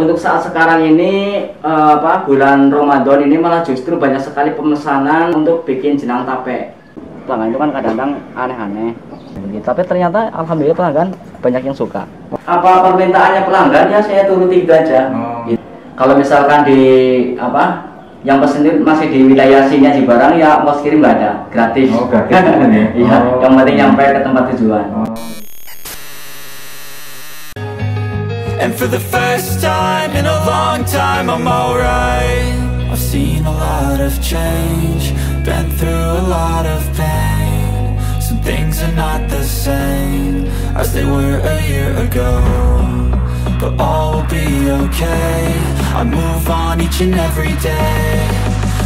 untuk saat sekarang ini bulan Ramadan ini malah justru banyak sekali pemesanan untuk bikin jenang tape. Pelanggan itu kan kadang-kadang aneh-aneh. Tapi ternyata alhamdulillah pelanggan banyak yang suka. Apa permintaannya pelanggan ya saya turuti itu aja. Gitu. Kalau misalkan di yang pesen masih di wilayah sini di barang ya ongkos kirim nggak ada, gratis. Oh, gratis. Iya, yang penting nyampe ke tempat tujuan. And for the first time in a long time I'm alright. I've seen a lot of change, been through a lot of pain. Some things are not the same as they were a year ago, but all will be okay. I move on each and every day.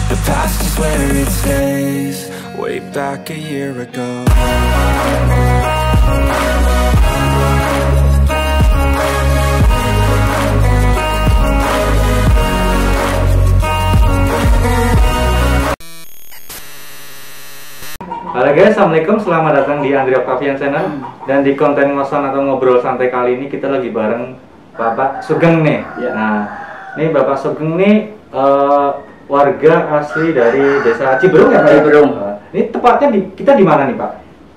The past is where it stays, way back a year ago. Halo guys, assalamualaikum, selamat datang di Andri Octavian Channel. Dan di konten ngosan atau ngobrol santai kali ini kita lagi bareng Bapak Sugeng nih. Ya. Nah, ini Bapak Sugeng nih warga asli dari desa Ciberung ya Pak? Ciberung. Ini tepatnya kita di mana nih Pak?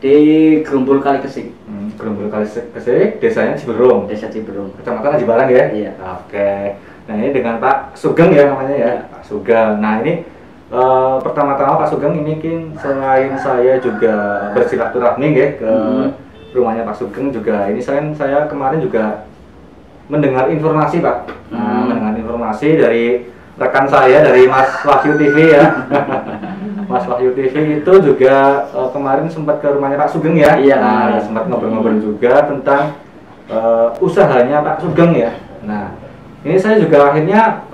Di Gerumbul Kali Kesik. Gerumbul Kali Kesik, desanya Ciberung. Desa Ciberung. Kecamatan Aji Barang ya? Iya. Oke. Nah ini dengan Pak Sugeng ya namanya ya, Pak Sugeng. Nah ini pertama-tama Pak Sugeng ini selain saya juga bersilaturahmi ya ke rumahnya Pak Sugeng juga. Ini saya kemarin juga mendengar informasi Pak. Nah, mendengar informasi dari rekan saya dari Mas Wahyu TV ya. Mas Wahyu TV itu juga kemarin sempat ke rumahnya Pak Sugeng ya. Iya. Nah, sempat ngobrol-ngobrol juga tentang usahanya Pak Sugeng ya. Nah, ini saya juga akhirnya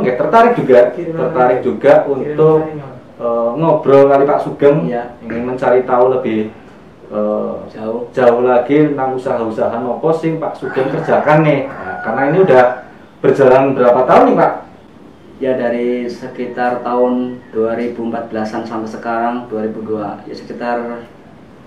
tertarik juga untuk ngobrol kali Pak Sugeng, ya. Ingin mencari tahu lebih jauh lagi tentang usaha-usaha nopo sing Pak Sugeng kerjakan nih. Nah, karena ini udah berjalan berapa tahun nih Pak? Ya dari sekitar tahun 2014-an sampai sekarang 2002 ya sekitar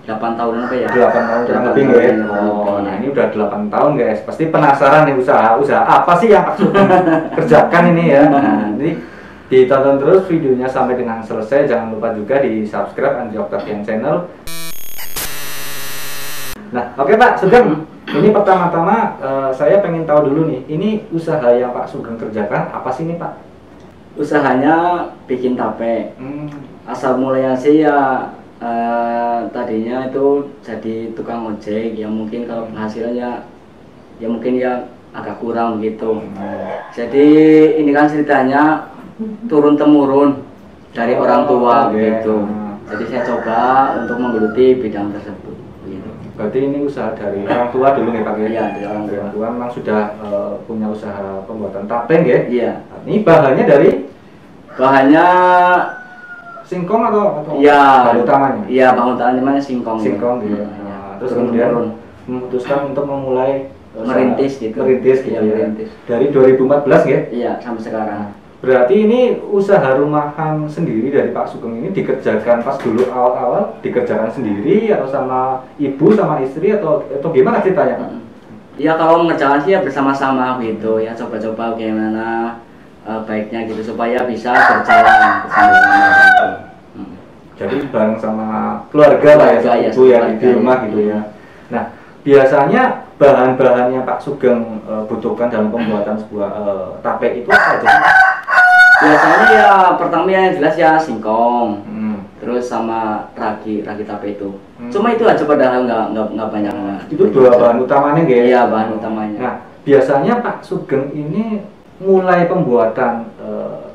8 tahunan apa ya? 8 tahun kurang lebih ya. Oh, nah ini udah 8 tahun guys. Pasti penasaran nih usaha apa sih yang Pak Sugeng kerjakan ini ya. Nah, ini ditonton terus videonya sampai dengan selesai. Jangan lupa juga di subscribe Andri Octavian Channel. Nah, oke Pak Sugeng. Ini pertama-tama saya pengen tahu dulu nih. Ini usaha yang Pak Sugeng kerjakan apa sih ini Pak? Usahanya bikin tape. Asal mulanya sih ya tadinya itu jadi tukang ojek yang mungkin kalau penghasilannya ya mungkin ya agak kurang gitu. Jadi ini kan ceritanya turun temurun dari orang tua gitu. Jadi saya coba untuk menggeluti bidang tersebut. Gitu. Berarti ini usaha dari orang tua dulu nih Pak ya? Iya, dari orang tua memang sudah punya usaha pembuatan tape ya? Iya. Ini bahannya dari? Bahannya singkong atau ya, bahan utamanya? Iya, bahan utamanya singkong. Singkong gitu. Nah, terus kemudian memutuskan untuk memulai merintis gitu. Merintis gitu ya. Merintis. Dari 2014 ya? Iya, sampai sekarang. Berarti ini usaha rumahan sendiri dari Pak Sugeng ini dikerjakan pas dulu awal-awal dikerjakan sendiri atau sama ibu sama istri atau gimana ceritanya? Iya, kalau mengerjakan sih ya bersama-sama gitu ya, coba-coba gimana baiknya gitu supaya bisa berjalan bersama-sama gitu. Jadi bareng sama keluarga lah ya, sama ibu ya di rumah gitu ya. Nah, biasanya bahan-bahan yang Pak Sugeng butuhkan dalam pembuatan sebuah tape itu apa aja? Biasanya ya pertama yang jelas ya singkong, terus sama ragi tape itu. Cuma itu aja padahal nggak banyak. Itu dua bahan utamanya guys. Iya, bahan utamanya. Nah, biasanya Pak Sugeng ini mulai pembuatan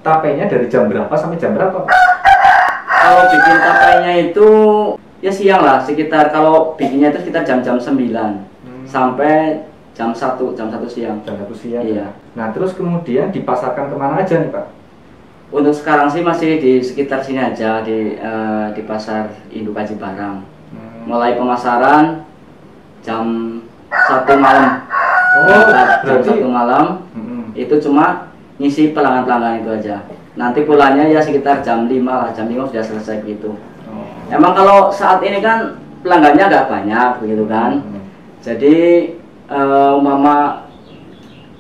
tapenya dari jam berapa sampai jam berapa Pak? Kalau bikin tapenya itu ya siang lah, sekitar kalau bikinnya itu sekitar jam-jam 9 sampai jam 1 siang. Jam 1 siang. Iya. Nah, terus kemudian dipasarkan kemana aja nih Pak? Untuk sekarang sih masih di sekitar sini aja di pasar Induk Aji Barang. Mulai pemasaran jam 1 malam. Jam 1 malam. Itu cuma ngisi pelanggan-pelanggan itu aja. Nanti pulangnya ya sekitar jam 5 lah, jam 5 sudah selesai gitu. Emang kalau saat ini kan pelanggannya agak banyak begitu kan. Jadi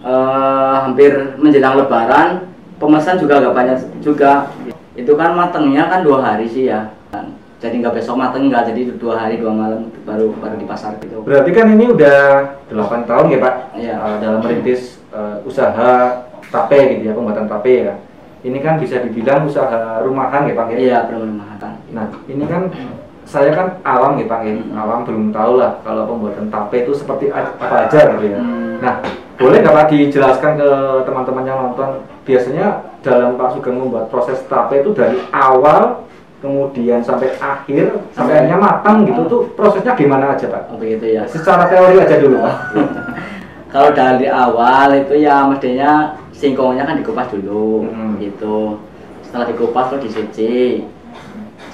hampir menjelang Lebaran, pemesan juga agak banyak juga. Itu kan matengnya kan 2 hari sih ya. Jadi nggak besok mateng, nggak, jadi 2 hari 2 malam baru di pasar gitu. Berarti kan ini udah 8 tahun ya Pak? Iya. Dalam merintis usaha tape gitu ya, pembuatan tape ya. Ini kan bisa dibilang usaha rumahan ya Pak ya? Iya, rumahan. Nah ini kan saya kan awam ya Pak ya, awam belum tahu lah kalau pembuatan tape itu seperti apa aja gitu ya. Nah boleh nggak Pak dijelaskan ke teman-teman yang nonton, biasanya dalam Pak Sugeng membuat proses tape itu dari awal kemudian sampai akhir, sampai akhirnya matang gitu tuh prosesnya gimana aja Pak? Oh begitu ya. Secara teori aja dulu Pak. Kalau dari awal itu ya mestinya singkongnya kan dikupas dulu gitu. Setelah dikupas terus dicuci.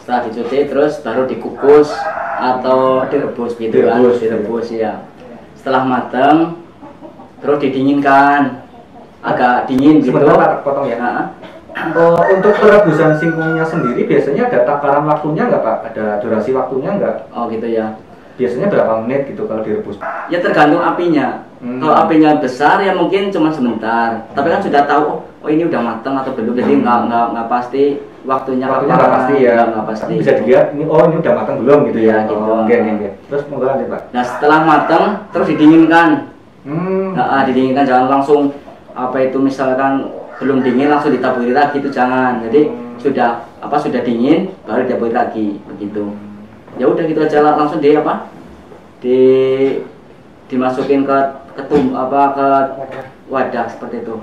Setelah dicuci terus baru dikukus atau direbus gitu kan. Direbus ya. Setelah matang terus didinginkan. Agak dingin gitu. Sebentar Pak, potong ya. Untuk perebusan singkongnya sendiri biasanya ada takaran waktunya nggak Pak? Ada durasi waktunya nggak? Oh gitu ya. Biasanya berapa menit gitu kalau direbus? Ya tergantung apinya. Kalau apinya besar ya mungkin cuma sebentar. Tapi kan sudah tahu oh ini udah matang atau belum. Jadi nggak pasti waktunya nggak pasti ya. Nggak pasti. Tapi bisa dilihat ini ini udah matang belum gitu ya. Gitu. Oke. Terus monggo lanjut Pak. Nah setelah matang terus didinginkan. Didinginkan, jangan langsung apa itu misalkan belum dingin langsung ditaburi lagi, itu jangan. Jadi sudah dingin baru ditaburi lagi begitu. Ya udah gitu aja, langsung dimasukin ke wadah seperti itu.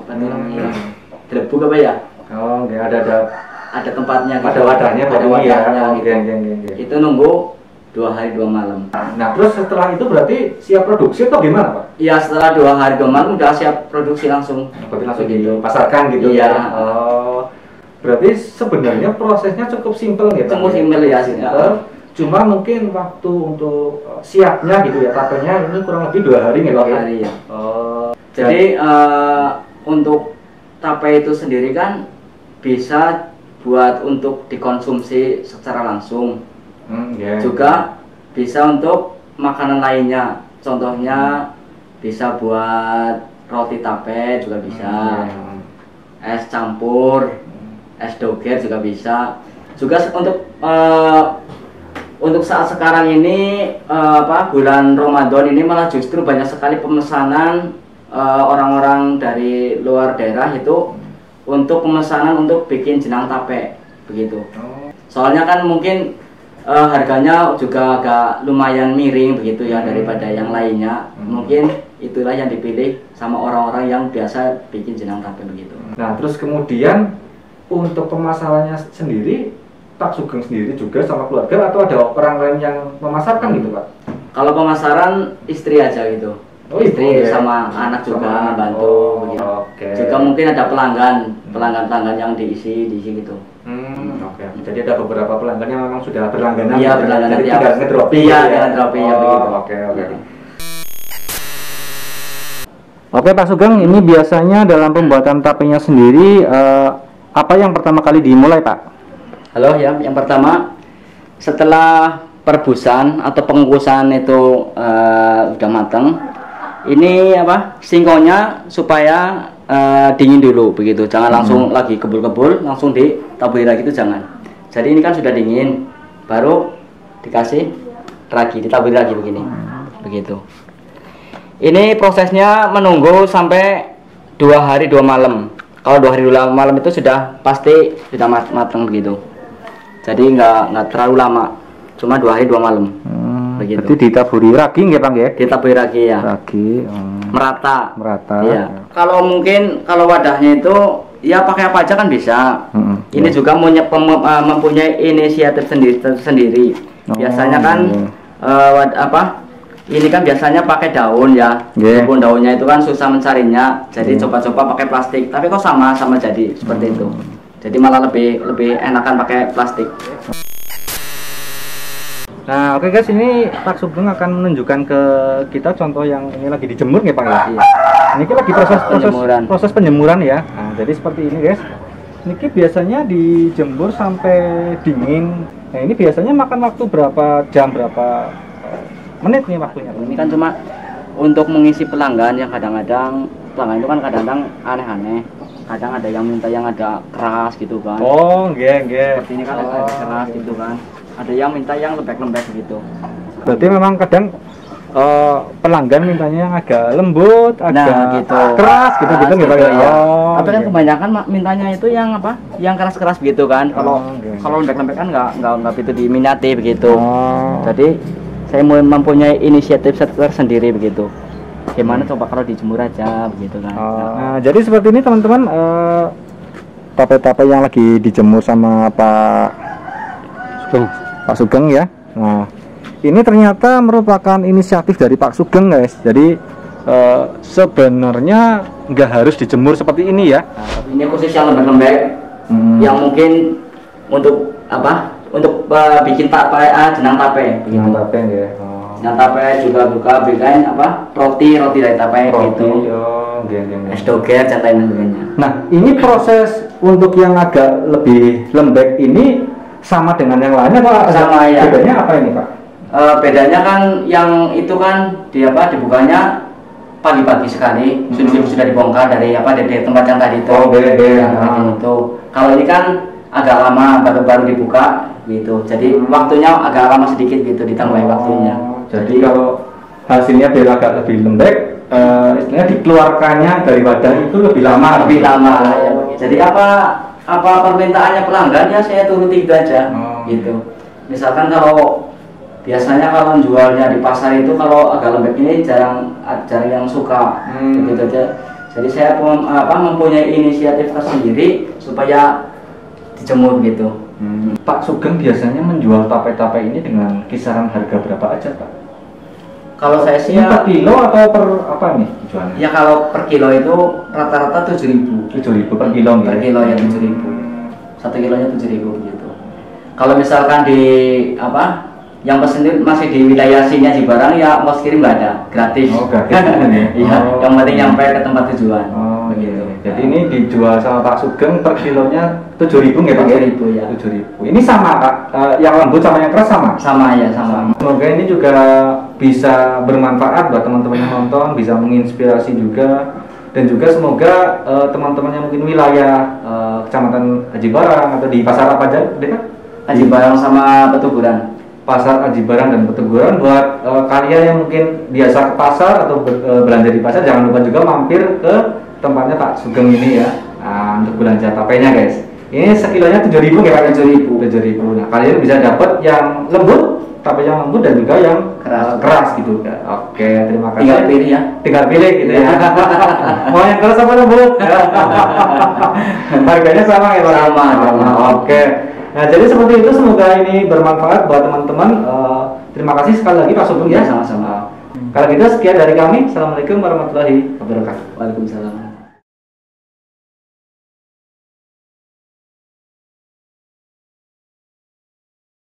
Dilebuk apa ya? Oh, nggak ada tempatnya. Ada wadahnya, ada wadahnya gitu. Itu nunggu 2 hari 2 malam. Nah terus setelah itu berarti siap produksi atau gimana Pak? Iya, setelah 2 hari 2 malam udah siap produksi langsung. Berarti langsung dipasarkan gitu ya? Iya. Oh, berarti sebenarnya prosesnya cukup simpel ya Pak? Cukup simpel ya sih. Cuma mungkin waktu untuk siapnya gitu ya, tapenya ini kurang lebih 2 hari nih Pak? 2 hari ya. Jadi untuk tape itu sendiri kan bisa buat untuk dikonsumsi secara langsung. Juga bisa untuk makanan lainnya, contohnya bisa buat roti tape juga bisa, es campur, es doger juga bisa. Juga untuk saat sekarang ini bulan Ramadan ini malah justru banyak sekali pemesanan orang-orang dari luar daerah itu untuk pemesanan untuk bikin jenang tape begitu. Soalnya kan mungkin harganya juga agak lumayan miring begitu ya daripada yang lainnya. Mungkin itulah yang dipilih sama orang-orang yang biasa bikin jenang tape begitu. Nah terus kemudian untuk pemasarannya sendiri Pak Sugeng sendiri juga sama keluarga atau ada orang lain yang memasarkan gitu Pak? Kalau pemasaran istri aja gitu. Istri sama anak juga bantu begitu. Juga mungkin ada pelanggan yang diisi gitu. Oke. Jadi ada beberapa pelanggan yang memang sudah berlangganan. Iya, berlangganan. Jadi tinggal ngedropi. Iya, ngedropi ya begitu. Oke. Oke Pak Sugeng, ini biasanya dalam pembuatan tapenya sendiri apa yang pertama kali dimulai Pak? Halo ya, yang pertama setelah perebusan atau pengukusan itu udah matang, ini singkongnya supaya dingin dulu begitu, jangan langsung lagi kebul-kebul langsung ditaburi lagi, itu jangan. Jadi ini kan sudah dingin, baru dikasih lagi, ditaburi lagi begini, begitu. Ini prosesnya menunggu sampai 2 hari 2 malam. Kalau 2 hari 2 malam itu sudah pasti sudah matang begitu. Jadi nggak terlalu lama, cuma 2 hari 2 malam. Begitu. Berarti ditaburi ragi nggak Bang ya? Ditaburi ragi ya. Ragi. Merata. Iya. Kalau mungkin kalau wadahnya itu ya pakai apa aja kan bisa. Ini juga mempunyai inisiatif sendiri. Biasanya kan ini kan biasanya pakai daun ya. Walaupun daunnya itu kan susah mencarinya. Jadi coba-coba pakai plastik. Tapi kok sama jadi seperti itu. Jadi malah lebih enakan pakai plastik. Nah, oke guys, ini Pak Sugeng akan menunjukkan ke kita contoh yang ini lagi dijemur ya Pak ya. Iya. Ini lagi proses penjemuran ya. Nah, jadi seperti ini guys. Ini biasanya dijemur sampai dingin. Nah, ini biasanya makan waktu berapa jam, berapa menit nih waktunya? Ini kan cuma untuk mengisi pelanggan yang kadang-kadang pelanggan itu kan kadang-kadang aneh-aneh. Kadang ada yang minta yang ada keras gitu kan. Oh, nggih. Seperti ini kan ada keras gitu kan. Ada yang minta yang lembek-lembek gitu. Berarti memang kadang pelanggan mintanya yang agak lembut, agak gitu. keras gitu gitu Gitu, Pak. ya. Oh, Tapi kan nggih. kebanyakan mintanya itu yang apa? Yang keras-keras gitu kan. Kalau nggih. kalau lembek-lembek kan nggak begitu diminati begitu. Oh. Jadi saya mau mempunyai inisiatif tersendiri begitu. Gimana coba kalau dijemur aja begitu kan. Nah, jadi seperti ini teman-teman, tape-tape yang lagi dijemur sama Pak Sugeng ya. Nah, ini ternyata merupakan inisiatif dari Pak Sugeng guys. Jadi sebenarnya nggak harus dijemur seperti ini ya. Ini khusus yang lembek-lembek, yang mungkin untuk apa? Untuk bikin jenang tape. Begitu. Yang tape ya. Jenang tape juga buka bikin apa? Roti dari tape gitu. Es doger dan lain sebagainya. Nah, ini proses untuk yang agak lebih lembek ini sama dengan yang lainnya Pak? Sama ya. Bedanya apa ini Pak? Bedanya kan yang itu kan dibukanya pagi-pagi sekali, sudah dibongkar dari tempat yang tadi itu. Itu. Kalau ini kan agak lama baru dibuka gitu. Jadi waktunya agak lama sedikit gitu ditambahin waktunya. Jadi kalau hasilnya biar agak lebih lembek, istilahnya dikeluarkannya dari wadah itu lebih lama. Ya. Jadi apa permintaannya pelanggan ya saya turuti itu aja. Gitu. Misalkan kalau biasanya kalau jualnya di pasar itu kalau agak lembek ini jarang yang suka gitu aja. Jadi saya mempunyai inisiatif tersendiri supaya dijemur gitu. Pak Sugeng biasanya menjual tape-tape ini dengan kisaran harga berapa aja Pak? Kalau saya sih per kilo atau per apa nih jualnya? Ya kalau per kilo itu rata-rata 7.000. 7.000 per kilo. Per kilo ya 7.000. 1 kilonya 7.000 gitu. Kalau misalkan di yang pesen masih di wilayah sini Cibarang ya ongkos kirim nggak ada, gratis. Oh, gratis ya. Iya, yang penting nyampe ke tempat tujuan. Begitu. Jadi ini dijual sama Pak Sugeng per kilonya 7.000 nggih Pak? 7.000 ya. 7.000. Ini sama Pak, yang lembut sama yang keras sama? Sama ya, sama. Semoga ini juga bisa bermanfaat buat teman-teman yang nonton, bisa menginspirasi juga, dan juga semoga teman-teman yang mungkin wilayah Kecamatan Aji Barang atau di pasar apa aja, Pak? Aji Barang sama Petuburan. Pasar Aji Barang dan Peteguran buat kalian yang mungkin biasa ke pasar atau belanja di pasar, jangan lupa juga mampir ke tempatnya Pak Sugeng ini ya, untuk belanja tapenya guys. Ini sekilonya 7.000 ya Pak? 7.000. Nah, kalian bisa dapat yang lembut, tape yang lembut dan juga yang keras gitu. Oke, terima kasih. Tinggal pilih ya. Tinggal pilih gitu ya. Mau yang keras apa lembut? Harganya sama ya Pak? Sama. Oke. Nah, jadi seperti itu, semoga ini bermanfaat buat teman-teman. Terima kasih sekali lagi Pak Sugeng ya. Sama-sama. Kalau gitu sekian dari kami. Assalamualaikum warahmatullahi wabarakatuh. Waalaikumsalam.